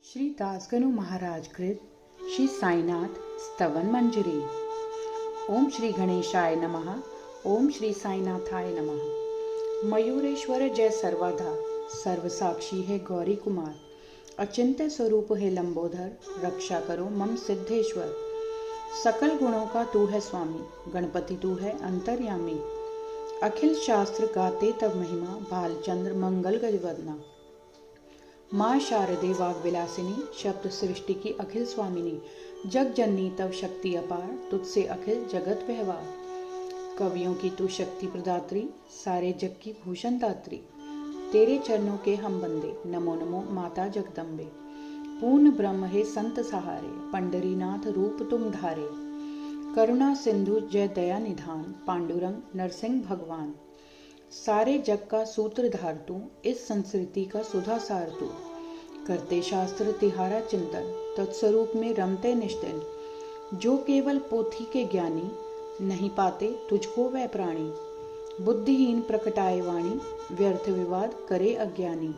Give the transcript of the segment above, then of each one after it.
श्री दासगनु महाराज कृत श्री साईनाथ स्तवन मंजरी। ओम श्री गणेशाय नमः। ओम श्री साईनाथाय नमः। मयूरेश्वर जय सर्वधा, सर्वसाक्षी है गौरी कुमार। अचिंत्य स्वरूप है लंबोदर, रक्षा करो मम सिद्धेश्वर। सकल गुणों का तू है स्वामी, गणपति तू है अंतर्यामी। अखिल शास्त्र गाते तब महिमा, भालचंद्र मंगल गजवदना। माँ शारदे वाग विलासिनी, शब्द सृष्टि की अखिल स्वामिनी। जग जननी तव शक्ति अपार, तुझसे अखिल जगत व्यवहार। कवियों की तू शक्ति प्रदात्री, सारे जग की भूषण दात्री। तेरे चरणों के हम बंदे, नमो नमो माता जगदम्बे। पूर्ण ब्रह्म है संत सहारे, पंडरीनाथ रूप तुम धारे। करुणा सिंधु जय दया निधान, पांडुरंग नरसिंह भगवान। सारे जग का सूत्रधार तू, इस संस्कृति का सुधा सार तू। करते शास्त्र तिहारा चिंतन, तत्स्वरूप में रमते निष्ठिन। जो केवल पोथी के ज्ञानी, नहीं पाते तुझको वह प्राणी। बुद्धिहीन प्रकटाए वाणी, व्यर्थ विवाद करे अज्ञानी।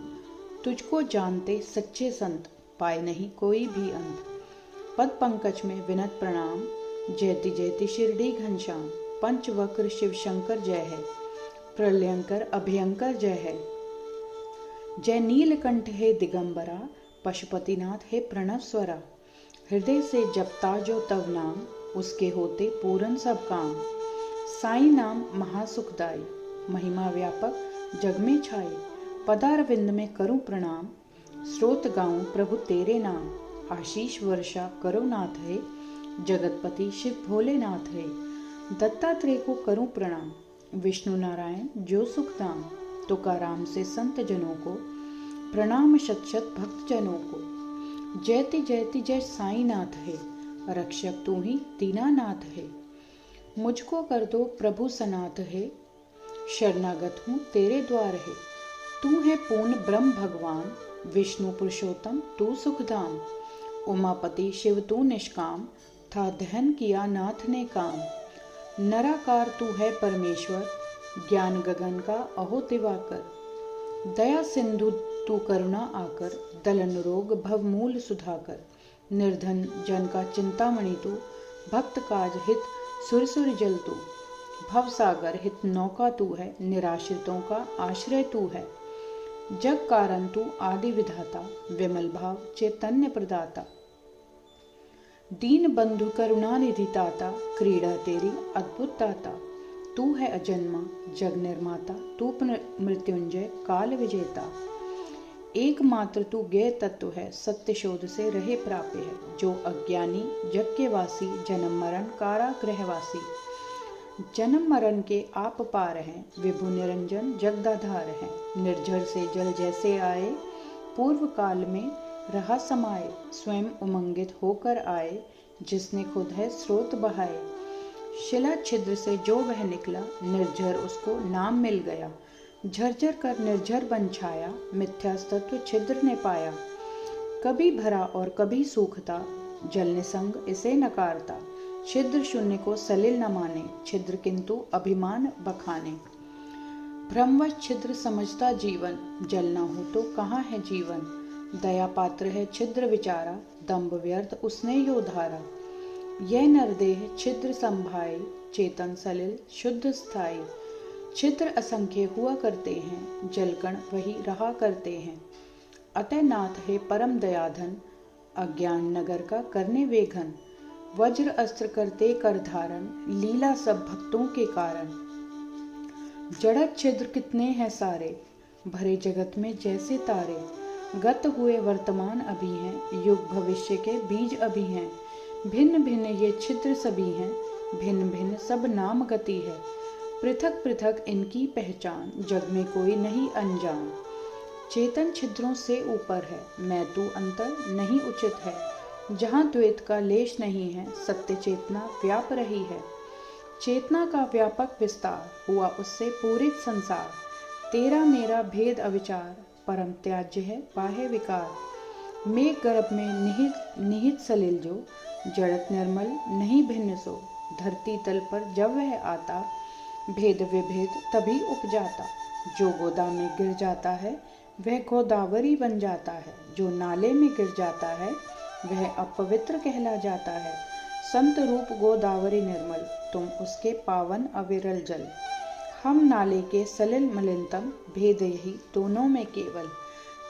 तुझको जानते सच्चे संत, पाए नहीं कोई भी अंत। पद पंकज में विनत प्रणाम, जयति जयति शिरडी घनश्याम। पंचवक्र शिव शंकर जय है, प्रलयंकर अभयंकर जय है। जय नीलकंठ है दिगंबरा, पशुपतिनाथ है प्रणव स्वरा। हृदय से जपता जो तव नाम, उसके होते पूरन सब काम। साई नाम महासुखदाई, महिमा व्यापक जग में छाई। पदारविंद में करूं प्रणाम, स्रोत गाऊं प्रभु तेरे नाम। आशीष वर्षा करो नाथ है, जगतपति शिव भोलेनाथ है। दत्तात्रेय को करूं प्रणाम, विष्णु नारायण जो सुखदाम। तुकाराम से संत जनों को, प्रणाम शत शत भक्त जनों को। जयति जयति जय साईनाथ है, रक्षक तू ही दीनानाथ है। मुझको कर दो प्रभु सनाथ है, शरणागत हूँ तेरे द्वार है। तू है पूर्ण ब्रह्म भगवान, विष्णु पुरुषोत्तम तू सुखधाम। उमापति शिव तू निष्काम, था दहन किया नाथ ने काम। नराकार तू है परमेश्वर, ज्ञान गगन का अहो दिवाकर। दया सिंधु तू करुणा आकर, दलन रोग भव मूल सुधाकर। निर्धन जन का चिंतामणि तू, भक्त काज हित सुरसुर जल तू। भव सागर हित नौका तू है, निराश्रितों का आश्रय तू है। जग कारण तू आदि विधाता, विमल भाव चैतन्य प्रदाता। दीन बंधु करुणा निधि ताता, क्रीड़ा तेरी अद्भुत दाता। तू है अजन्मा जग निर्माता, तू मृत्युंजय काल विजेता। एकमात्र तू ज्ञेय तत्व है, सत्य शोध से रहे प्राप्य है। जो अज्ञानी जग के वासी, जन्म मरण कारागृहवासी। जन्म मरण के आप पार हैं, विभु निरंजन जगदाधार हैं। निर्झर से जल जैसे आए, पूर्व काल में रहा समाये। स्वयं उमंगित होकर आए, जिसने खुद है स्रोत बहाए। शिला छिद्र से जो वह निकला, निर्झर उसको नाम मिल गया। झरझर कर निर्झर बन छाया, मिथ्या तत्व छिद्र ने पाया। कभी भरा और कभी सूखता, जल निसंग इसे नकारता। छिद्र शून्य को सलिल न माने, छिद्र किंतु अभिमान बखाने। भ्रमवश छिद्र समझता जीवन, जल न हो तो कहाँ है जीवन। दया पात्र है छिद्र विचारा, दंभ व्यर्थ उसने यो धारा। यह नरदेह छिद्र संभाए, चेतन सलिल शुद्ध स्थाई। छिद्र असंख्य हुआ करते हैं, जलकण वही रहा करते हैं। अतः नाथ है परम दयाधन, अज्ञान नगर का करने वेघन। वज्र अस्त्र करते कर धारण, लीला सब भक्तों के कारण। जड़त छिद्र कितने हैं सारे, भरे जगत में जैसे तारे। गत हुए वर्तमान अभी हैं, युग भविष्य के बीज अभी हैं। भिन्न भिन्न ये छिद्र सभी हैं, भिन्न भिन्न सब नाम गति है। पृथक पृथक इनकी पहचान, जग में कोई नहीं अनजान। चेतन छिद्रों से ऊपर है, मैं तू अंतर नहीं उचित है। जहाँ द्वैत का लेश नहीं है, सत्य चेतना व्याप रही है। चेतना का व्यापक विस्तार, हुआ उससे पूरित संसार। तेरा मेरा भेद अविचार, परम त्याज्य है बाह्य विकार। मेघ गर्भ में निहित सलिल जो, जड़त निर्मल नहीं भिन्न सो। धरती तल पर जब वह आता, भेद विभेद तभी उपजाता। जो गोदा में गिर जाता है, वह गोदावरी बन जाता है। जो नाले में गिर जाता है वह अपवित्र कहला जाता है। संत रूप गोदावरी निर्मल, तुम उसके पावन अविरल जल। हम नाले के सलिल मलिनतम, भेद यही दोनों में केवल।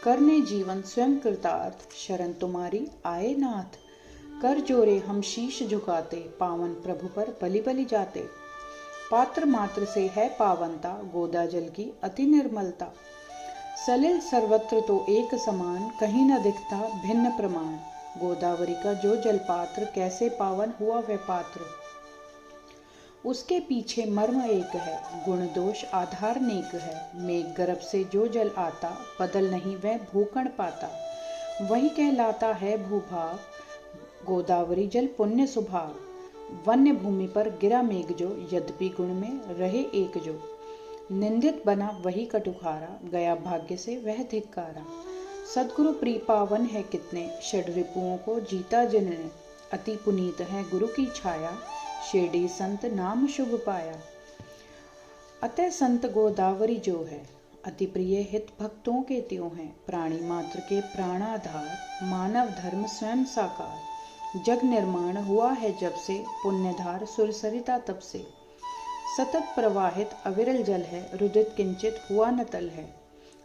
करने जीवन स्वयं कृतार्थ, शरण तुम्हारी आए नाथ। कर जोरे हम शीश झुकाते, पावन प्रभु पर बलि बलि जाते। पात्र मात्र से है पावनता, गोदा जल की अति निर्मलता। सलिल सर्वत्र तो एक समान, कहीं न दिखता भिन्न प्रमाण। गोदावरी का जो जलपात्र, कैसे पावन हुआ वह पात्र। उसके पीछे मर्म एक है, गुण दोष आधार नेक है। मेघ गर्भ से जो जल आता, बदल नहीं वह भूखण पाता। वही कहलाता है भूभाग, गोदावरी जल पुण्य सुभाग। वन्य भूमि पर गिरा मेघ जो, यद्यपि गुण में रहे एक जो। निंदित बना वही कटुखारा, गया भाग्य से वह धिक्कारा। सद्गुरु प्रिय पावन है कितने, षड रिपुओं को जीता जिनने। अति पुनीत है गुरु की छाया, शेडी संत नाम शुभ पाया। अतः संत गोदावरी जो है, अति प्रिय हित भक्तों के त्यों है। प्राणी मात्र के प्राणाधार, मानव धर्म स्वयं साकार। जग निर्माण हुआ है जब से, पुण्यधार सुरसरिता तब से। सतत प्रवाहित अविरल जल है, रुदित किंचित हुआ न तल है।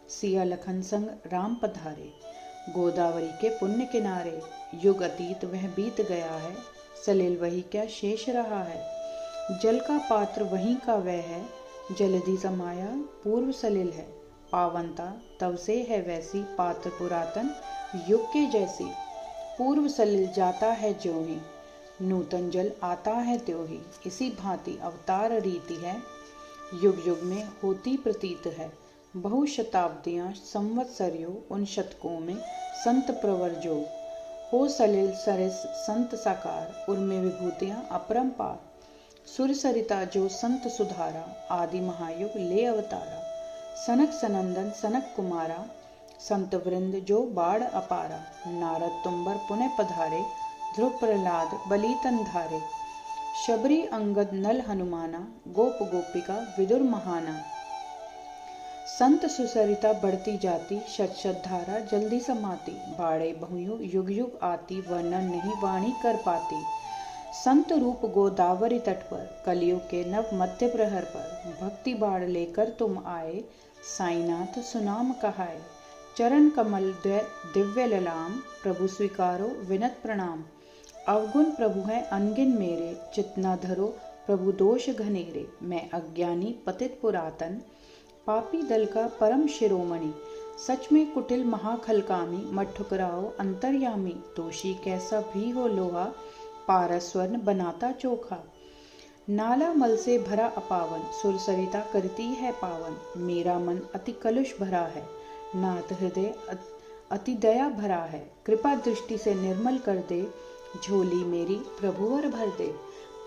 सिया लखन संग राम पधारे, गोदावरी के पुण्य किनारे। युग अतीत वह बीत गया है, सलिल वही क्या शेष रहा है। जल का पात्र वहीं का वह है, जलधि समाया पूर्व सलिल है। पावनता तब से है वैसी, पात्र पुरातन युग के जैसी। पूर्व सलिल जाता है ज्यों ही, नूतन जल आता है त्यों ही। इसी भांति अवतार रीति है, युग युग में होती प्रतीत है। बहु शताब्दियां संवत्सरियों, उन शतकों में संत प्रवर जो। हो सलिल सरिस संत साकार, उर्मे विभूतियां अपरंपार। सुर सरिता जो संत सुधारा, आदि महायुग ले अवतारा। सनक सनंदन सनक कुमारा, संत वृंद जो बाढ़ अपारा। नारद तुम्बर पुनः पधारे, ध्रुव प्रहलाद बलितन धारे। शबरी अंगद नल हनुमाना, गोप गोपिका विदुर महाना। संत सुसरिता बढ़ती जाती, शत शत धारा जल्दी समाती। बाड़े बहुयुग युग युग आती, वर्णन नहीं वाणी कर पाती। संत रूप गोदावरी तट पर, कलयुग के नव मध्य प्रहर पर। भक्ति बाढ़ लेकर तुम आए, साईनाथ सुनाम कहाए। चरण कमल दिव्य ललाम, प्रभु स्वीकारो विनत प्रणाम। अवगुण प्रभु है अनगिन मेरे, चितना धरो प्रभु दोष घनेरे। मैं अज्ञानी पतित पुरातन, पापी दल का परम शिरोमणि। सच में कुटिल महाखलकामी, मत ठुकराओ अंतर्यामी। दोषी कैसा भी हो लोहा, पारस स्वर्ण बनाता चोखा। नाला मल से भरा अपावन, सुरसरिता करती है पावन। मेरा मन अति कलुष भरा है, नाथ हृदय अति दया भरा है। कृपा दृष्टि से निर्मल कर दे, झोली मेरी प्रभुवर भर दे।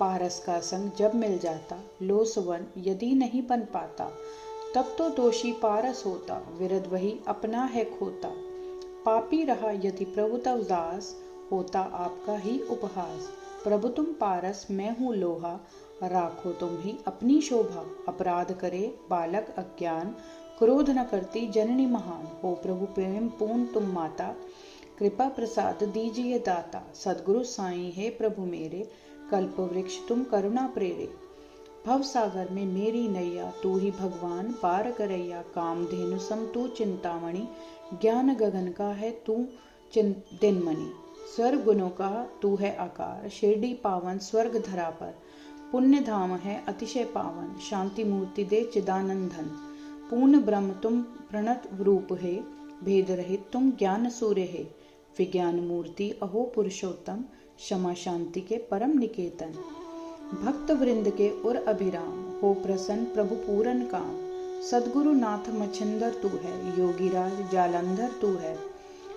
पारस का संग जब मिल जाता, लो सुवन यदि नहीं बन पाता। तब तो दोषी पारस होता, विरद वही अपना है खोता। पापी रहा यदि प्रभु तव दास, होता आपका ही उपहास। प्रभु तुम पारस मैं हूँ लोहा, राखो तुम ही अपनी शोभा। अपराध करे बालक अज्ञान, क्रोध न करती जननी महान। हो प्रभु प्रेम पूर्ण तुम माता, कृपा प्रसाद दीजिए दाता। सद्गुरु साईं है प्रभु मेरे, कल्प वृक्ष तुम करुणा प्रेरे। भव सागर में मेरी नैया, तू ही भगवान पार करैया। कामधेनु सम तू चिंतामणि, ज्ञान गगन का है तू दिनमणि। स्वर्ग गुणों का तू है आकार, शिरडी पावन स्वर्ग धरा पर। पुण्य धाम है अतिशय पावन, शांति मूर्ति दे चिदानंदन। पूर्ण ब्रह्म तुम प्रणत रूप है, भेद रहित तुम ज्ञान सूर्य है। विज्ञान मूर्ति अहो पुरुषोत्तम, क्षमा शांति के परम निकेतन। भक्त वृंद के उर अभिराम, हो प्रसन्न प्रभु पूरन काम। सद्गुरु नाथ मच्छिंदर तू है, योगीराज जालंधर तू है।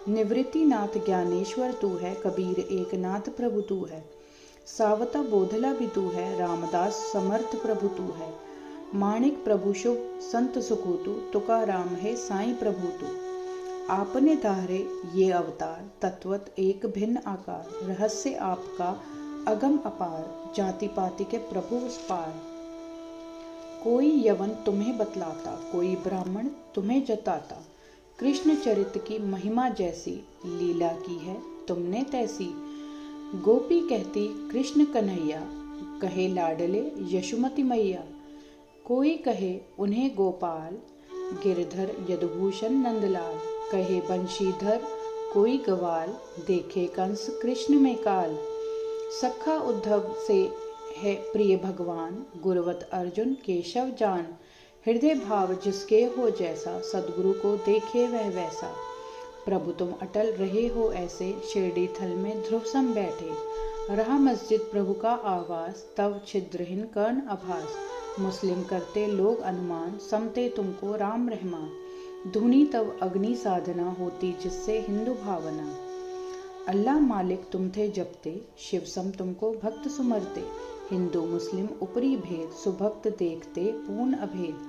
निवृत्ति नाथ ज्ञानेश्वर तू है, कबीर एक नाथ प्रभु तू है। सावता बोधला भी तू है, रामदास समर्थ प्रभु तू है। माणिक प्रभु शुभ संत सुखू तू, तुकाराम है साईं प्रभु तू। आपने धारे ये अवतार, तत्वत एक भिन्न आकार। रहस्य आपका अगम अपार, जाति पाति के प्रभु उस पार। कोई यवन तुम्हें बतलाता, कोई ब्राह्मण तुम्हें जताता। कृष्ण चरित्र की महिमा जैसी, लीला की है तुमने तैसी। गोपी कहती कृष्ण कन्हैया, कहे लाडले यशोमती मैया। कोई कहे उन्हें गोपाल, गिरधर यदुभूषण नंदलाल। कहे बंशीधर कोई गवाल, देखे कंस कृष्ण में काल। सखा उद्धव से है प्रिय भगवान, गुरुवत अर्जुन केशव जान। हृदय भाव जिसके हो जैसा, सदगुरु को देखे वह वैसा। प्रभु तुम अटल रहे हो ऐसे, शिरडी थल में ध्रुव सम बैठे। रहा मस्जिद प्रभु का आवास, तब छिद्रहीन कर्ण आभास। मुस्लिम करते लोग अनुमान, समते तुमको राम रहमान। धुनी तब अग्नि साधना होती जिससे हिंदू भावना। अल्लाह मालिक तुम थे जपते, शिव सम तुमको भक्त सुमरते। हिंदू मुस्लिम उपरी भेद, सुभक्त देखते पूर्ण अभेद।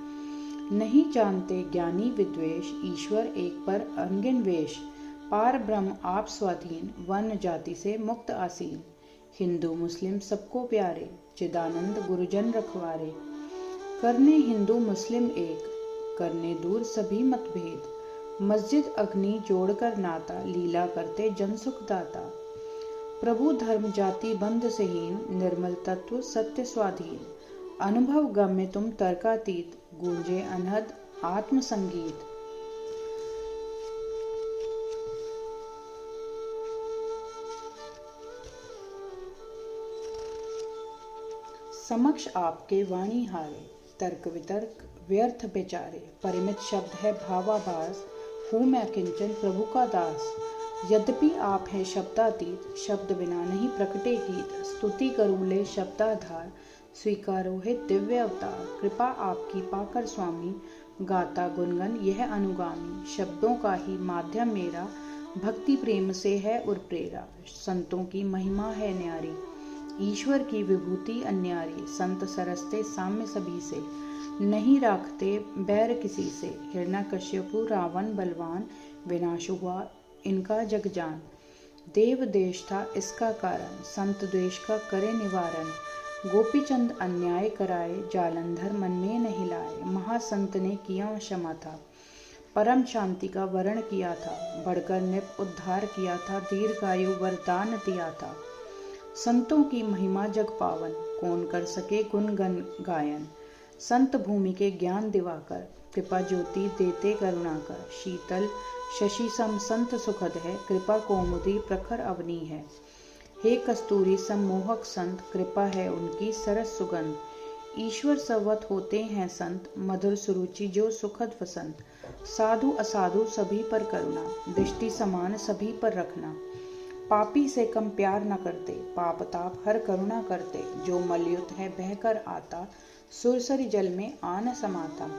नहीं जानते ज्ञानी विद्वेष, ईश्वर एक पर अनगिन वेश। पार ब्रह्म आप स्वाधीन, वर्ण जाति से मुक्त आसीन। हिंदू मुस्लिम सबको प्यारे, चिदानंद गुरुजन रखवारे। करने हिंदू मुस्लिम एक, करने दूर सभी मतभेद। मस्जिद अग्नि जोड़कर नाता, लीला करते जन सुख दाता। प्रभु धर्म जाति बंध से हीन, निर्मल तत्व सत्य स्वाधीन। अनुभव गम्य तुम तर्कातीत, गूंजे अनहद आत्म संगीत। समक्ष आपके वाणी हारे, तर्क वितर्क व्यर्थ बेचारे। परिमित शब्द है भावाभास, हूँ मैं किंचन प्रभु का दास। यद्यपि आप हैं शब्दातीत, शब्द बिना नहीं प्रकटे गीत। स्तुति करूँ ले शब्दाधार, स्वीकारो है दिव्य अवतार। कृपा आपकी पाकर स्वामी, गाता गुनगन यह अनुगामी। शब्दों का ही माध्यम मेरा, भक्ति प्रेम से है उर्प्रेरा। संतों की महिमा है न्यारी, ईश्वर की विभूति अन्यारी। संत सरसते साम्य सभी से, नहीं राखते बैर किसी से। हिरण्यकश्यपु रावण बलवान, विनाश हुआ इनका जग जान। देव देश था इसका कारण, संत द्वेष का करे निवारण। गोपीचंद अन्याय कराए, जालंधर मन में नहीं लाए। महासंत ने किया क्षमा था, परम शांति का वर्ण किया था। बढ़कर निप उद्धार किया था, दीर्घायु वरदान दिया था। संतों की महिमा जग पावन, कौन कर सके गुण गण गायन। संत भूमि के ज्ञान दिवाकर, कृपा ज्योति देते करुणाकर। शीतल शशि सम संत सुखद है, कृपा कौमुदी प्रखर अवनी है। हे कस्तूरी सम्मोहक संत, कृपा है उनकी सरस सुगंध। ईश्वर सवत होते हैं संत, मधुर सुरुचि जो सुखद वसंत। साधु असाधु सभी पर करुणा, दृष्टि समान सभी पर रखना। पापी से कम प्यार न करते, पाप ताप हर करुणा करते। जो मलयुत है बहकर आता, सुरसरी जल में आन समाता।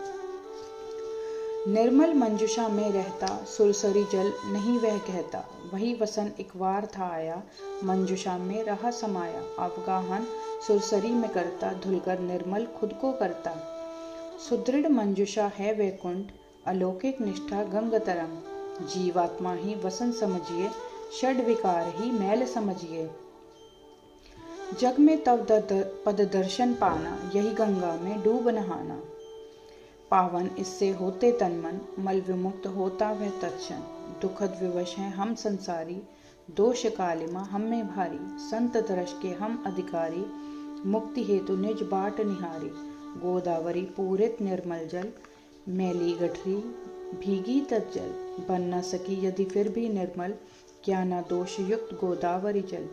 निर्मल मंजुषा में रहता, सुरसरी जल नहीं वह कहता। वही वसन एक बार था आया, मंजुषा में रहा समाया। अवगाहन सुरसरी में करता, धुलकर निर्मल खुद को करता। सुदृढ़ मंजुषा है वैकुंठ, अलौकिक निष्ठा गंग तरंग। जीवात्मा ही वसन समझिए, षड विकार ही मैल समझिए। जग में तब पद दर्शन पाना, यही गंगा में डूब नहाना। पावन इससे होते तन मन, मल विमुक्त होता वह तत्क्षण। दुखद विवश हैं हम संसारी, दोष कालिमा हम में भारी। संत दर्श के हम अधिकारी, मुक्ति हेतु निज बाट निहारी। गोदावरी पूरित निर्मल जल, मैली गठरी भीगी तज्जल। बन न सकी यदि फिर भी निर्मल, क्या न दोष युक्त गोदावरी जल।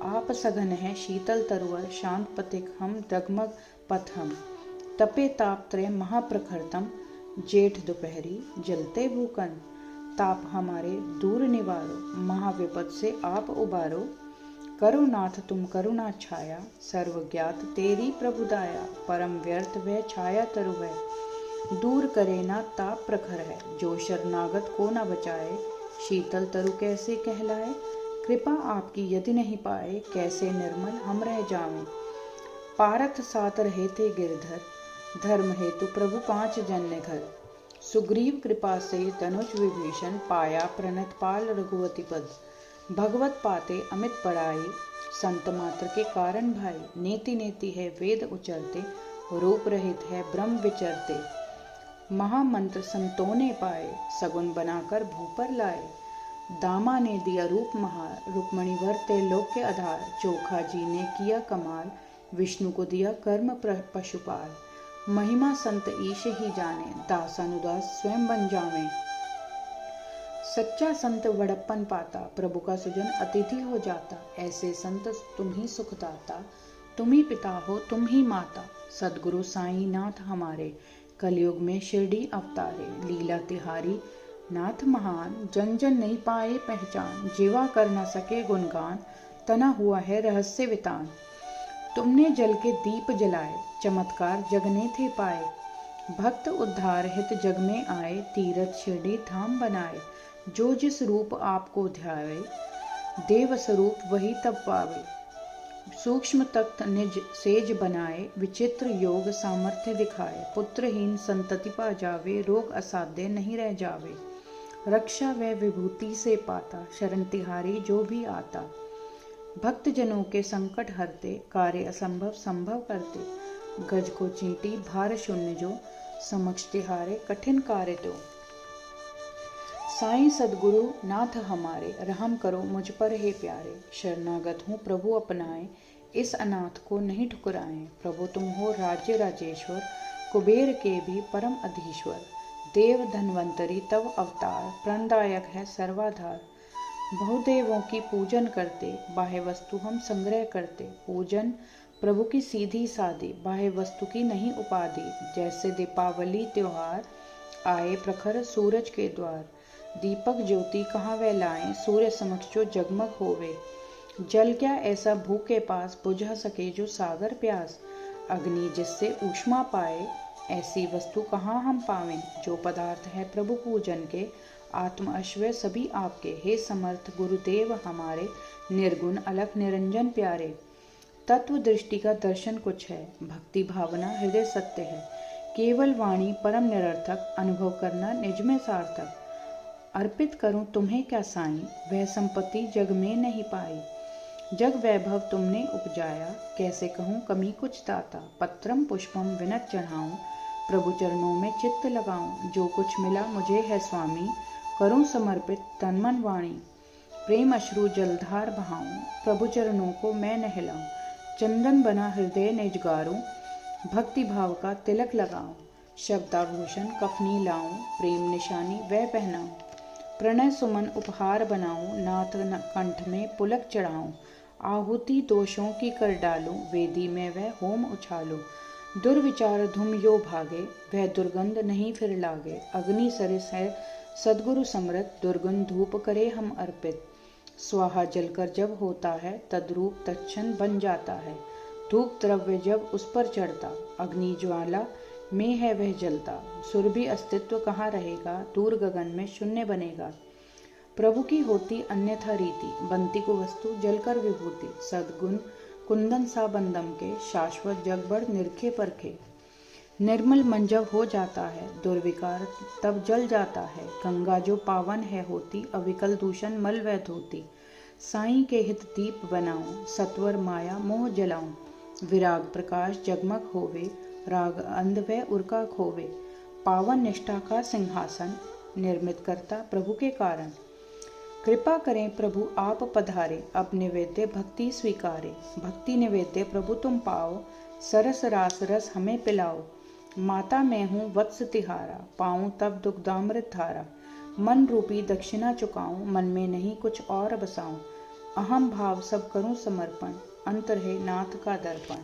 आप सघन है शीतल तरुवर, शांत पथिक हम डगमग पथ हम। तपे ताप त्रय महाप्रखरतम, जेठ दोपहरी जलते भूकन। ताप हमारे दूर निवारो, महाविपद से आप उबारो। करो नाथ तुम करुणा छाया, सर्वज्ञात तेरी प्रभुदाया। परम व्यर्थ वह छाया तरु है, दूर करे ना ताप प्रखर है। जो शरणागत को न बचाए, शीतल तरु कैसे कहलाए। कृपा आपकी यदि नहीं पाए, कैसे निर्मल हम रह जावें। पारथ साथ रहे थे गिरधर, धर्म हेतु प्रभु 5 जन्य घर। सुग्रीव कृपा से धनुष विभीषण, पाया प्रणत पाल रघुवती पद। भगवत पाते अमित पढ़ाई, संत मात्र के कारण भाई। नेति नेति है वेद उचरते, रूप रहित है ब्रह्म विचरते। महामंत्र संतों ने पाए, सगुन बनाकर भूपर लाए। दामा ने दिया रूप महार, रुक्मणी वरते लोक के आधार। चोखा जी ने किया कमाल, विष्णु को दिया कर्म पशुपाल। महिमा संत ईश ही जाने, दास अनुदास स्वयं बन जावे। सच्चा संत बड़प्पन पाता, प्रभु का सुजन अतिथि हो जाता। ऐसे संत तुम ही सुखदाता, तुम ही पिता हो तुम ही माता। सदगुरु साईं नाथ हमारे, कलयुग में शिरडी अवतारे। लीला तिहारी नाथ महान, जन जन नहीं पाए पहचान। जीवा कर न सके गुणगान, तना हुआ है रहस्य वितान। तुमने जल के दीप जलाए, चमत्कार जगने थे पाए। भक्त उद्धार हित जग में आए, तीरथ शिरडी धाम बनाए। जो जिस रूप आपको ध्यावे, देव स्वरूप वही तब पावे। सूक्ष्म तख्त निज सेज बनाए, विचित्र योग सामर्थ्य दिखाए। पुत्रहीन संतति पा जावे, रोग असाध्य नहीं रह जावे। रक्षा व विभूति से पाता, शरण तिहारी जो भी आता। भक्त जनों के संकट हरते, कार्य असंभव संभव करते। गज को चींटी भार शून्य जो, समक्ष तिहारे कठिन कार्य तो। साईं सदगुरु नाथ हमारे, रहम करो मुझ पर हे प्यारे। शरणागत हूँ प्रभु अपनाए, इस अनाथ को नहीं ठुकराएं। प्रभु तुम हो राज्य राजेश्वर, कुबेर के भी परम अधीश्वर। देव धन्वंतरी तव अवतार, प्रणदायक है सर्वाधार। बहुदेवों की पूजन करते, बाह्य वस्तु हम संग्रह करते। पूजन प्रभु की सीधी सादी, बाह्य वस्तु की नहीं उपाधि। जैसे दीपावली त्योहार, आए प्रखर सूरज के द्वार। दीपक ज्योति कहाँ वह लाएं, सूर्य समक्ष जो जगमग होवे। जल क्या ऐसा भूखे पास, बुझा सके जो सागर प्यास। अग्नि जिससे ऊष्मा पाए, ऐसी वस्तु कहाँ हम पावें। जो पदार्थ है प्रभु पूजन के, आत्म अश्वय सभी आपके। हे समर्थ गुरुदेव हमारे, निर्गुण अलख निरंजन प्यारे। तत्व दृष्टि का दर्शन कुछ है, भक्ति भावना हृदय सत्य है। केवल वाणी परम निरर्थक, अनुभव करना निज में सार्थक। अर्पित करूं तुम्हें क्या साईं, वह संपत्ति जग में नहीं पाई। जग वैभव तुमने उपजाया, कैसे कहूँ कमी कुछ दाता। पत्रम पुष्पम विनत चढ़ाऊं, प्रभु चरणों में चित्त लगाऊं। जो कुछ मिला मुझे है स्वामी, करूं समर्पित तन मन वाणी। प्रेम अश्रु जलधार बहाऊं, प्रभु चरणों को मैं नहलाऊं। चंदन बना हृदय निज गारूं, भक्ति भाव का तिलक लगाऊं। शब्दाभूषण कफनी लाऊं, प्रेम निशानी वह पहनाऊं। प्रणय सुमन उपहार बनाऊं, नाथ कंठ में पुलक चढ़ाऊं। आहुति दोषों की कर डालूं, वेदी में वह होम उछालूं। दुर्विचार धूम यो भागे, वह दुर्गंध नहीं फिर लागे। अग्नि सरिस है सदगुरु समृत, दुर्गंध धूप करे हम अर्पित। स्वाहा जलकर जब होता है, तद्रूप तत्क्षण बन जाता है। धूप द्रव्य जब उस पर चढ़ता, अग्नि ज्वाला में है वह जलता। सुर भी अस्तित्व कहाँ रहेगा, दूर गगन में शून्य बनेगा। प्रभु की होती अन्यथा रीति, बनती को वस्तु जलकर विभूति। सद्गुण कुंदन सा बंदम के, शाश्वत जग बढ़ निरखे परखे। निर्मल मन जब हो जाता है, दुर्विकार तब जल जाता है। गंगा जो पावन है होती, अविकल दूषण मल वह धोती। साईं के हित दीप बनाऊं, सत्वर माया मोह जलाऊं। विराग प्रकाश जगमग होवे, राग अंध व उर्का खोवे। पावन निष्ठा का सिंहासन, निर्मित करता प्रभु के कारण। कृपा करें प्रभु आप पधारे, अब निवेद्य भक्ति स्वीकारे। भक्ति निवेद्य प्रभु तुम पाओ, सरस रास रस हमें पिलाओ। माता मैं हूँ वत्स तिहारा, पाऊँ तब दुग्धामृत धारा। मन रूपी दक्षिणा चुकाऊं, मन में नहीं कुछ और बसाऊं। अहम भाव सब करूं समर्पण, अंतर है नाथ का दर्पण।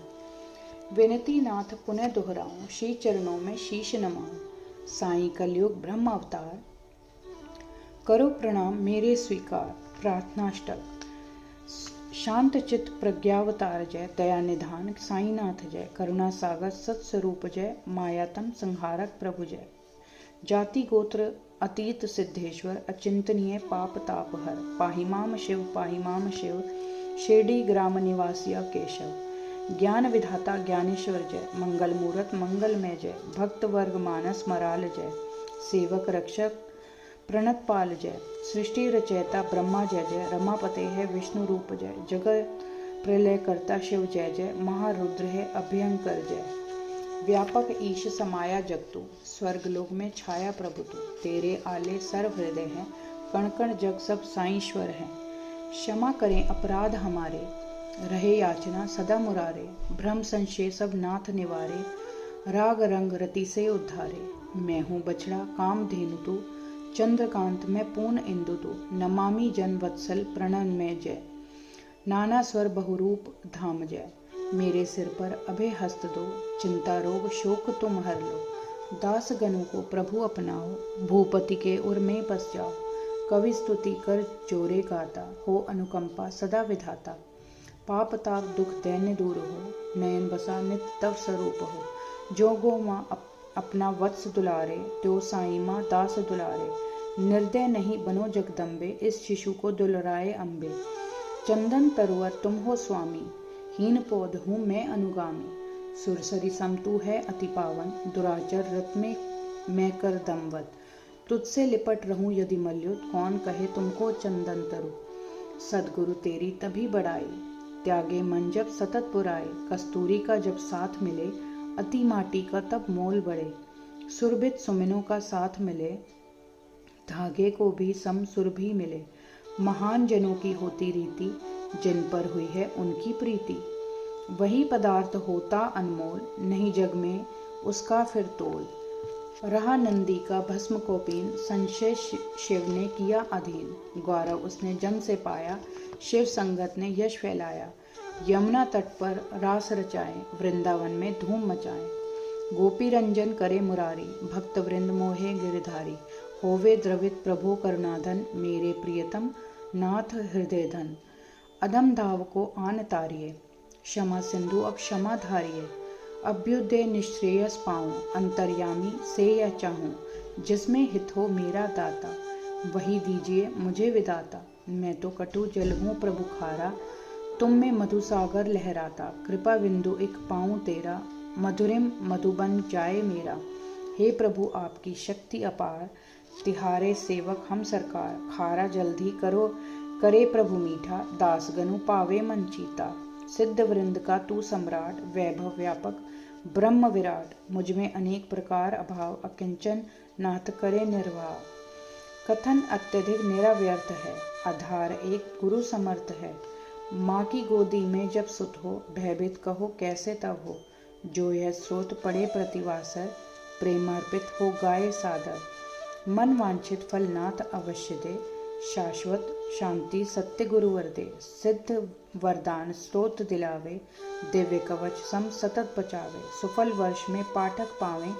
विनती नाथ पुनः दोहराऊं, श्री चरणों में शीश नमाऊं। साईं कलयुग ब्रह्म अवतार, करो प्रणाम मेरे स्वीकार। प्रार्थनाष्टक। शांत चित्त प्रज्ञावतार जय, दया निधान साईनाथ जय। करुणा सागर सत्स्वरूप जय, मायातम संहारक प्रभु जय। जाति गोत्र अतीत सिद्धेश्वर, अचिंतनीय पाप ताप हर। पाहि माम शिव, शिरडी ग्राम निवासिया केशव। ज्ञान विधाता ज्ञानेश्वर जय, मंगल मूरत मंगलमय जय। भक्त वर्ग मानस मराल जय, सेवक रक्षक प्रणत पाल जय। सृष्टि रचयिता ब्रह्मा जय जय, रमापते है विष्णु रूप जय। जगत प्रलय करता शिव जय जय, महारुद्र है अभयंकर जय। व्यापक ईश समाया जगतु, स्वर्गलोक में छाया प्रभु तू। तेरे आले सर्व हृदय है, कण कण जग सब साईश्वर है। क्षमा करें अपराध हमारे, रहे याचना सदा मुरारे। भ्रम संशय सब नाथ निवारे, राग रंग रति से उद्धारे। मैं हूँ बछड़ा काम धेनु तू, चंद्रकांत में पूर्ण इंदु तू। नमामि जन वत्सल प्रणन में जय, नाना स्वर बहुरूप धाम जय। मेरे सिर पर अभय हस्त दो, चिंता रोग शोक तुम हर लो। दास गणों को प्रभु अपनाओ, भूपति के उर में बस जाओ। कवि स्तुति कर जोरे गाता, हो अनुकंपा सदा विधाता। पाप ताप दुख दैन्य दूर हो, नयन बसा नित तव स्वरूप हो। जो गो माँ अपना वत्स दुलारे, त्यो साई माँ दास दुलारे। निर्दय नहीं बनो जगदम्बे, इस शिशु को दुलराए अम्बे। चंदन तरुवर तुम हो स्वामी, हीन पौध हूँ मैं अनुगामी। सुरसरी समतु है अति पावन, दुराचर रत में मैं कर दमवत। तुझसे लिपट रहूं यदि मल्युत, कौन कहे तुमको चंदन तरु। सदगुरु तेरी तभी बढ़ाई, त्यागे मन जब सतत बुराई। कस्तूरी का जब साथ मिले, अति माटी का तब मोल बढ़े। सुरभित सुमिनों का साथ मिले, धागे को भी सम सुर भी मिले। महान जनों की होती रीति, जिन पर हुई है उनकी प्रीति। वही पदार्थ होता अनमोल, नहीं जग में उसका फिर तोल। रहा नंदी का भस्म को पीन, संशय शिव ने किया अधीन। गौरव उसने जन से पाया, शिव संगत ने यश फैलाया। यमुना तट पर रास रचाए, वृंदावन में धूम मचाए। गोपी रंजन करे मुरारी, भक्त वृंद मोहे गिरधारी। होवे द्रवित प्रभु करुणाधन, मेरे प्रियतम नाथ हृदय धन। अधम धाव को आन तारिये, क्षमा सिंधु अब क्षमा धारिये। अभ्युदय निश्रेयस पाऊं, अंतर्यामी से यह चाहूं। जिसमें हित हो मेरा दाता, वही दीजिए मुझे विदाता। मैं तो कटु जल हूँ प्रभु खारा, तुम में मधुसागर लहराता। कृपा बिंदु एक पाऊं तेरा, मधुरिम मधुबन जाए मेरा। हे प्रभु आपकी शक्ति अपार, तिहारे सेवक हम सरकार। खारा जल्दी करो करे प्रभु मीठा, दास गनु पावे मन चीता। सिद्ध वृंद का तू सम्राट, वैभव व्यापक ब्रह्म विराट। मुझ में अनेक प्रकार अभाव, अकिंचन नाथ करे निर्वाह। कथन अत्यधिक मेरा व्यर्थ है, आधार एक गुरु समर्थ है। माँ की गोदी में जब सुत हो, भयभीत कहो कैसे तब हो। जो यह स्रोत पड़े प्रतिवासर, प्रेमार्पित हो गाये सादर। मन वांछित फल नाथ अवश्य दे, शाश्वत शांति सत्य गुरुवर दे। सिद्ध वरदान स्रोत दिलावे, दिव्य कवच सम सतत बचावे। सुफल वर्ष में पाठक पावे,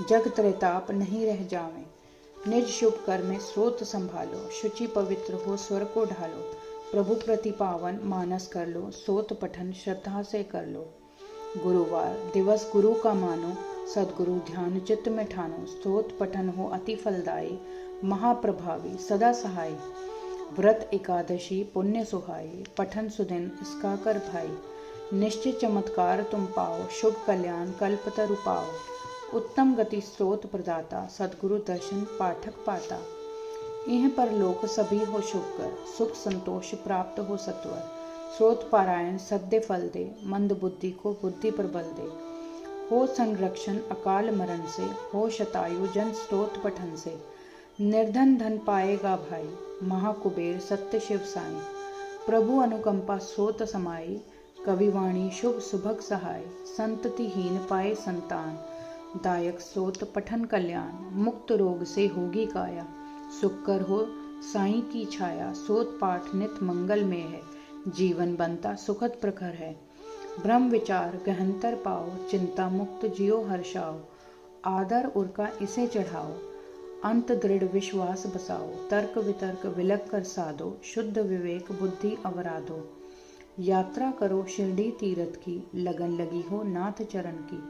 जग त्रेताप नहीं रह जावे। निज शुभ कर में स्रोत संभालो, शुचि पवित्र हो स्वर को ढालो। प्रभु प्रति पावन मानस कर लो, स्रोत पठन श्रद्धा से कर लो। गुरुवार दिवस गुरु का मानो, सदगुरु ध्यान चित्त में ठानो। स्रोत पठन हो अति फलदायी, महाप्रभावी सदा सहाय। व्रत एकादशी पुण्य सुहाई, पठन सुदिन इसका कर भाई। निश्चित चमत्कार तुम पाओ, शुभ कल्याण कल्पतरु पाओ। उत्तम गति स्रोत प्रदाता, सदगुरु दर्शन पाठक पाता। इह पर लोक सभी हो शुभ कर, सुख संतोष प्राप्त हो सत्वर। स्रोत पारायण सद्य फल दे, मंद बुद्धि को बुद्धि पर बल दे। हो संरक्षण अकाल मरण से, हो शतायु जन स्रोत पठन से। निर्धन धन पाएगा भाई, महाकुबेर सत्य शिव साई। प्रभु अनुकंपा स्रोत समाई, कविवाणी शुभ सुभग सहाय। संततिहीन पाए संतान, दायक स्रोत पठन कल्याण। मुक्त रोग से होगी काया, सुख कर हो साई की छाया। स्रोत पाठ नित मंगल में है, जीवन बनता सुखद प्रखर है। ब्रह्म विचार गहनतर पाओ, चिंता मुक्त जियो हर्षाओ। आदर उर्का इसे चढ़ाओ, अंत दृढ़ विश्वास बसाओ। तर्क वितर्क विलक कर साधो, शुद्ध विवेक बुद्धि अवराधो। यात्रा करो शिरडी तीरथ की, लगन लगी हो नाथ चरण की।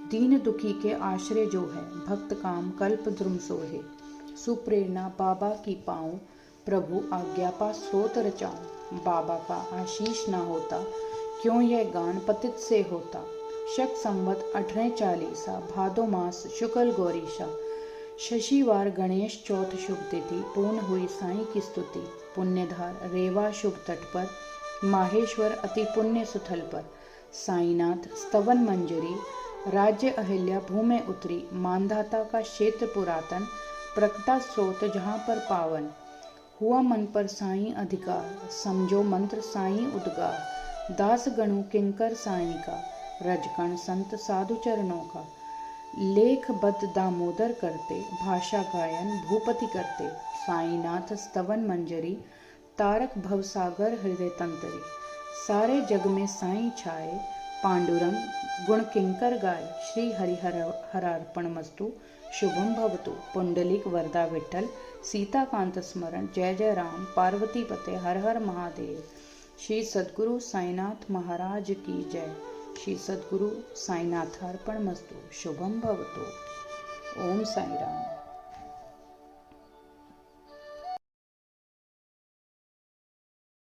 दीन दुखी के आश्रय जो है, भक्त काम कल्प द्रुम सोहे। सुप्रेरणा बाबा की पाऊं, प्रभु आज्ञा पा स्रोत रचाऊं। बाबा का आशीष ना होता, क्यों यह गान पतित से होता। शक संवत 1840, भादो मास शुक्ल गौरीशा। शशिवार गणेश चौथ शुभ तिथि, पूर्ण हुई साईं की स्तुति। पुण्यधार रेवा शुभ तट पर, माहेश्वर अति पुण्य सुथल पर। साईनाथ स्तवन मंजरी, राज्य अहिल्या भूमि उतरी, मानधाता का क्षेत्र पुरातन, प्रकटा स्रोत जहाँ पर पावन, हुआ मन पर साईं अधिकार, समझो मंत्र साईं उद्गार, दास गणु किंकर साईं का, रजकण संत साधु चरणों का, लेख बद्ध दामोदर करते, भाषा गायन भूपति करते, साईनाथ स्तवन मंजरी, तारक भवसागर हृदय तंतरी, सारे जग में साईं छाए, पांडुरंग गुण किंकर गाय, श्री हरिहर हरार्पण मस्तु, शुभम भवतु, पुंडलिक वरदा विठल, सीताकांत स्मरण, जय जय राम, पार्वती पते, हर हर महादेव। श्री सद्गुरु साईनाथ महाराज की जय। श्री सद्गुरु साईनाथार्पण मस्तु, शुभम भवतु। ओम साई राम।